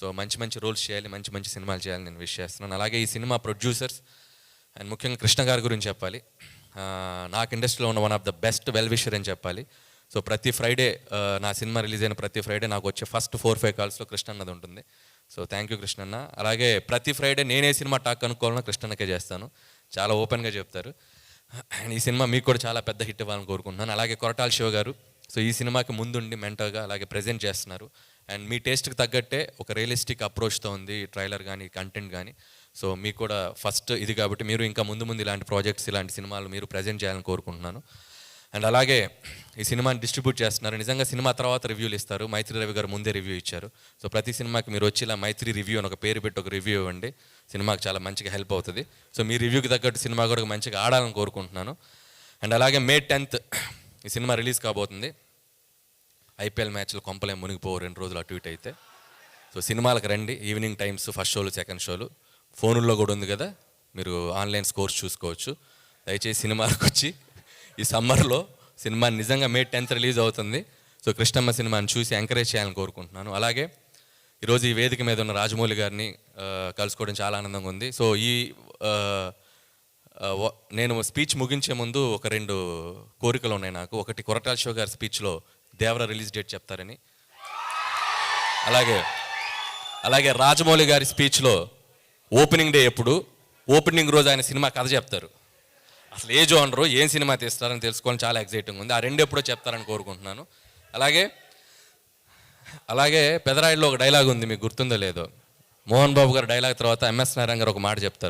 So మంచి మంచి roles చేయాలి, మంచి మంచి సినిమాలు చేయాలని నేను విష్ చేస్తున్నాను. అలాగే ఈ సినిమా ప్రొడ్యూసర్స్ అండ్ ముఖ్యంగా కృష్ణ గారి గురించి చెప్పాలి. నాకు ఇండస్ట్రీలో ఉన్న one of the best well wisher అని చెప్పాలి. సో ప్రతి ఫ్రైడే నా సినిమా రిలీజ్ అయిన ప్రతి ఫ్రైడే నాకు వచ్చే ఫస్ట్ 4-5 కాల్స్లో కృష్ణ అన్నది ఉంటుంది. సో థ్యాంక్ యూ కృష్ణన్న. అలాగే ప్రతి ఫ్రైడే నేనే సినిమా టాక్ కనుక్కోవాలన్నా కృష్ణన్నకే చేస్తాను, చాలా ఓపెన్గా చెప్తారు. అండ్ ఈ సినిమా మీకు కూడా చాలా పెద్ద హిట్ ఇవ్వాలని కోరుకుంటున్నాను. అలాగే కొరటాల శివ గారు, సో ఈ సినిమాకి ముందుండి మెంటర్గా అలాగే ప్రజెంట్ చేస్తున్నారు. అండ్ మీ టేస్ట్కి తగ్గట్టే ఒక రియలిస్టిక్ అప్రోచ్తో ఉంది ట్రైలర్ కానీ కంటెంట్ కానీ. సో మీకు కూడా ఫస్ట్ ఇది కాబట్టి మీరు ఇంకా ముందు ముందు ఇలాంటి ప్రాజెక్ట్స్, ఇలాంటి సినిమాలు మీరు ప్రజెంట్ చేయాలని కోరుకుంటున్నాను. అండ్ అలాగే ఈ సినిమాని డిస్ట్రిబ్యూట్ చేస్తున్నారు. నిజంగా సినిమా తర్వాత రివ్యూలు ఇస్తారు. మైత్రి రవి గారు ముందే రివ్యూ ఇచ్చారు. సో ప్రతి సినిమాకి మీరు వచ్చి ఇలా మైత్రి రివ్యూ అని ఒక పేరు పెట్టి ఒక రివ్యూ ఇవ్వండి, సినిమాకి చాలా మంచిగా హెల్ప్ అవుతుంది. సో మీ రివ్యూకి తగ్గట్టు సినిమా కూడా మంచిగా ఆడాలని కోరుకుంటున్నాను. అండ్ అలాగే May 10th ఈ సినిమా రిలీజ్ కాబోతుంది. IPL మ్యాచ్లు కొంపలే మునిగిపోవు 2 రోజులు అటు ఇటు అయితే. సో సినిమాలకు రండి, ఈవినింగ్ టైమ్స్, ఫస్ట్ షోలు, సెకండ్ షోలు, ఫోనుల్లో కూడా ఉంది కదా, మీరు ఆన్లైన్ స్కోర్స్ చూసుకోవచ్చు. దయచేసి సినిమాలకు వచ్చి ఈ సమ్మర్లో సినిమా నిజంగా May 10th రిలీజ్ అవుతుంది. సో కృష్ణమ్మ సినిమాని చూసి ఎంకరేజ్ చేయాలని కోరుకుంటున్నాను. అలాగే ఈరోజు ఈ వేదిక మీద ఉన్న రాజమౌళి గారిని కలుసుకోవడం చాలా ఆనందంగా ఉంది. సో నేను స్పీచ్ ముగించే ముందు ఒక 2 కోరికలు ఉన్నాయి నాకు. ఒకటి, కొరటాల శివ గారి స్పీచ్లో దేవర రిలీజ్ డేట్ చెప్తారని. అలాగే రాజమౌళి గారి స్పీచ్లో ఓపెనింగ్ డే ఎప్పుడు, ఓపెనింగ్ రోజు ఆయన సినిమా కథ చెప్తారు. అసలు ఏ జోనరు, ఏం సినిమా తీస్తారని తెలుసుకోవాలని చాలా ఎక్సైటింగ్ ఉంది. ఆ 2 ఎప్పుడో చెప్తారని కోరుకుంటున్నాను. అలాగే పెదరాయిలో ఒక డైలాగ్ ఉంది, మీకు గుర్తుందో లేదో. మోహన్ బాబు గారు డైలాగ్ తర్వాత MS నారాయణ గారు ఒక మాట చెప్తారు.